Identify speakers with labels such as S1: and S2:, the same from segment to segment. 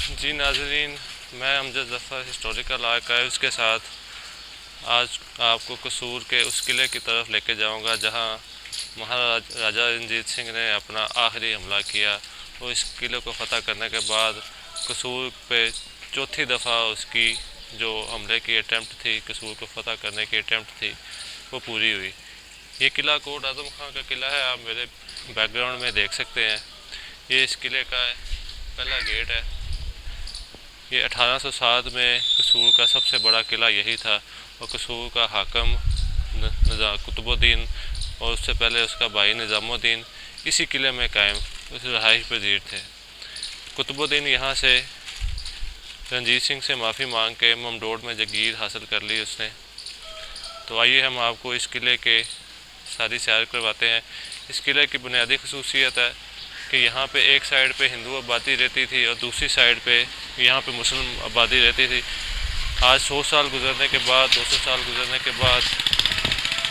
S1: जी नाज़रीन, मैं Amjad Zafar historical archives के साथ आज आपको कसूर के उस किले की तरफ लेके जाऊंगा जहां महाराजा रंजीत सिंह ने अपना आखिरी हमला किया और इस किले को फ़तह करने के बाद कसूर पे चौथी दफ़ा उसकी जो हमले की अटैम्प्ट थी, कसूर को फ़तह करने की अटैम्प्ट थी, वो पूरी हुई। ये किला कोट आज़म खां का किला है, आप मेरे बैकग्राउंड में देख सकते हैं। ये इस किले का पहला गेट है। ये 1807 में कसूर का सबसे बड़ा किला यही था और कसूर का हाकम कुतुबुद्दीन और उससे पहले उसका भाई निज़ामुद्दीन इसी किले में कायम उस रहाइश पजीर थे। कुतुबुद्दीन यहाँ से रंजीत सिंह से माफ़ी मांग के ममडोड में जगीर हासिल कर ली उसने। तो आइए हम आपको इस किले के सारी सैर करवाते हैं। इस किले की बुनियादी खसूसियत है कि यहाँ पे एक साइड पे हिंदू आबादी रहती थी और दूसरी साइड पे यहाँ पे मुस्लिम आबादी रहती थी। आज 100 साल गुजरने के बाद, 200 साल गुजरने के बाद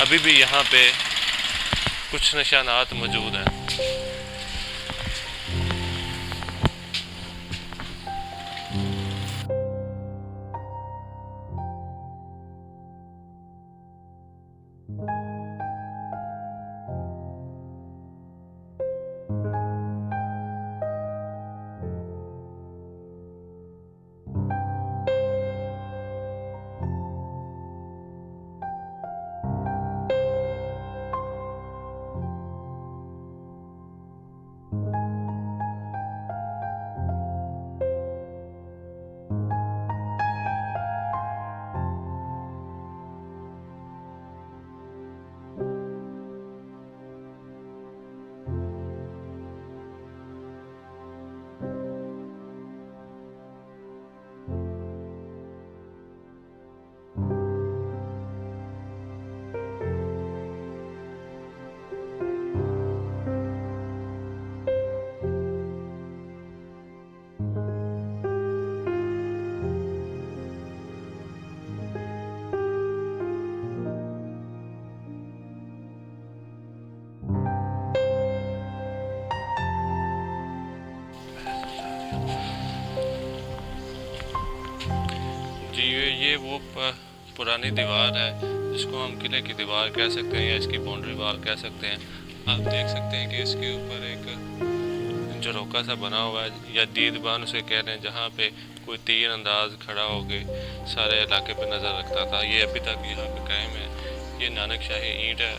S1: अभी भी यहाँ पे कुछ निशानात मौजूद हैं। जी ये वो पुरानी दीवार है जिसको हम किले की दीवार कह सकते हैं या इसकी बाउंड्री वाल कह सकते हैं। आप देख सकते हैं कि इसके ऊपर एक झरोका सा बना हुआ है या दीदबान उसे कह रहे हैं, जहाँ पे कोई तीर अंदाज खड़ा होके सारे इलाके पे नज़र रखता था। ये अभी तक यहाँ पे कायम है। ये नानक शाही ईंट है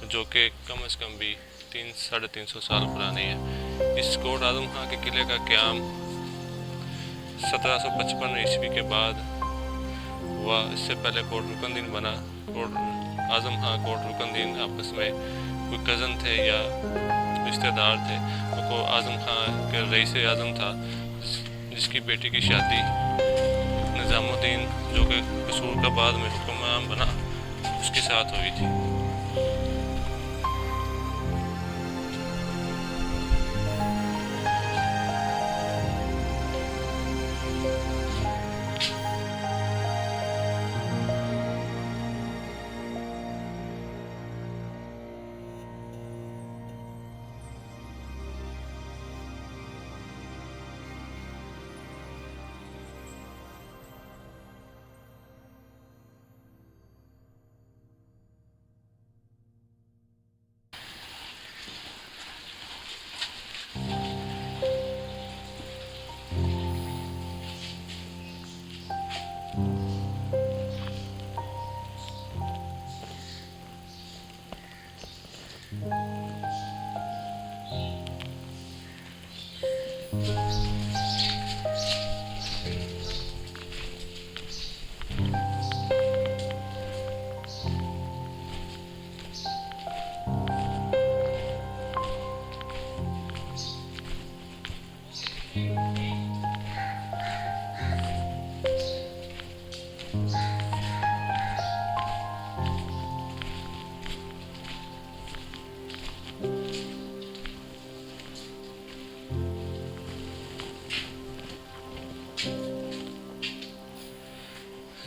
S1: जो कि कम से कम भी 300-350 साल पुरानी है। इस कोट आज़म खां के किले का क़याम 1755 ईस्वी के बाद हुआ। इससे पहले कोट रुकनदीन बना। कोट आज़म खां कोट रुकनदीन आपस में कोई कज़न थे या रिश्तेदार थे। वो आज़म खां के रईस आज़म था जिसकी बेटी की शादी निज़ामुद्दीन जो कि कसूर का बाद में हुक्मरान बना उसके साथ हुई थी।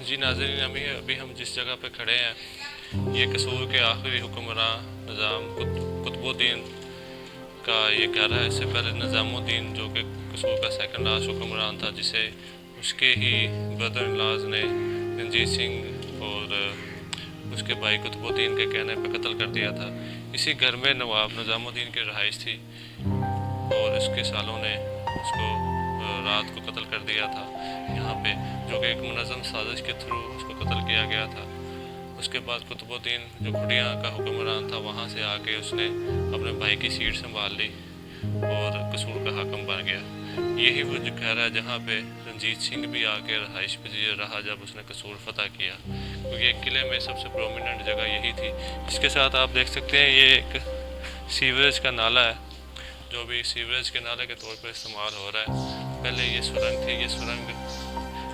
S1: जी नाज़रीन, अभी हम जिस जगह पे खड़े हैं ये कसूर के आखिरी हुक्मरान निज़ाम कुतुबुद्दीन का ये घर है। इससे पहले निज़ामुद्दीन जो कि कसूर का सेकंड लास्ट हुक्मरान था, जिसे उसके ही ब्रदर इन लॉज ने रंजीत सिंह और उसके भाई कुतुबुद्दीन के कहने पर कत्ल कर दिया था। इसी घर में नवाब निज़ामुद्दीन की रहाइश थी और इसके सालों ने उसको रात को कत्ल कर दिया था यहाँ पे, जो कि एक मुनज़्ज़म साजिश के थ्रू उसको कत्ल किया गया था। उसके बाद कुतुबुद्दीन जो खुडिया का हुक्मरान था, वहाँ से आके उसने अपने भाई की सीट संभाल ली और कसूर का हाकिम बन गया। यही वो जो घर है जहाँ पे रंजीत सिंह भी आके रहाइश पजीर रहा जब उसने कसूर फतह किया, क्योंकि एक किले में सबसे प्रोमिनेंट जगह यही थी। इसके साथ आप देख सकते हैं ये एक सीवरेज का नाला है, जो भी सीवरेज के नाले के तौर पर इस्तेमाल हो रहा है। पहले ये सुरंग थी, ये सुरंग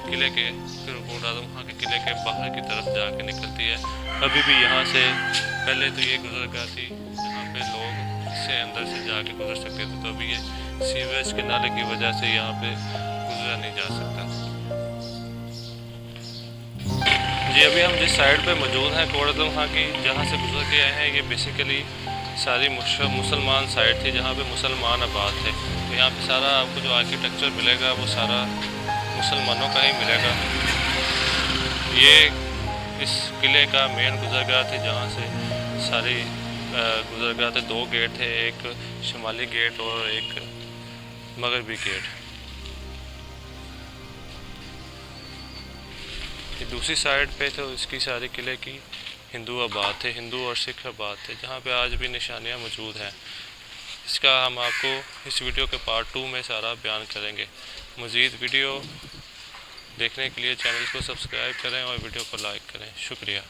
S1: किले के फिर वहाँ के किले के बाहर की तरफ जाके निकलती है। अभी भी यहाँ से पहले तो ये गुजरगाह थी जहाँ पे लोग इससे अंदर से जाके गुजर सकते थे, तो अभी ये सीवरेज के नाले की वजह से यहाँ पे गुजरा नहीं जा सकता। जी अभी हम जिस साइड पे मौजूद हैं कोड़दम वहाँ की, जहाँ से गुजर के आए हैं, ये बेसिकली सारी मुसलमान साइड थी जहाँ पे मुसलमान आबाद थे। तो यहाँ पे सारा आपको जो आर्किटेक्चर मिलेगा वो सारा मुसलमानों का ही मिलेगा। ये इस किले का मेन गुजरगाह थी जहाँ से सारी गुजरगाह थे। 2 गेट थे, एक शुमाली गेट और एक मगरबी गेट। ये दूसरी साइड पे तो इसकी सारी किले की हिंदू आबाद थे, हिंदू और सिख आबाद थे, जहाँ पे आज भी निशानियाँ मौजूद हैं। इसका हम आपको इस वीडियो के पार्ट 2 में सारा बयान करेंगे। मज़ीद वीडियो देखने के लिए चैनल को सब्सक्राइब करें और वीडियो को लाइक करें। शुक्रिया।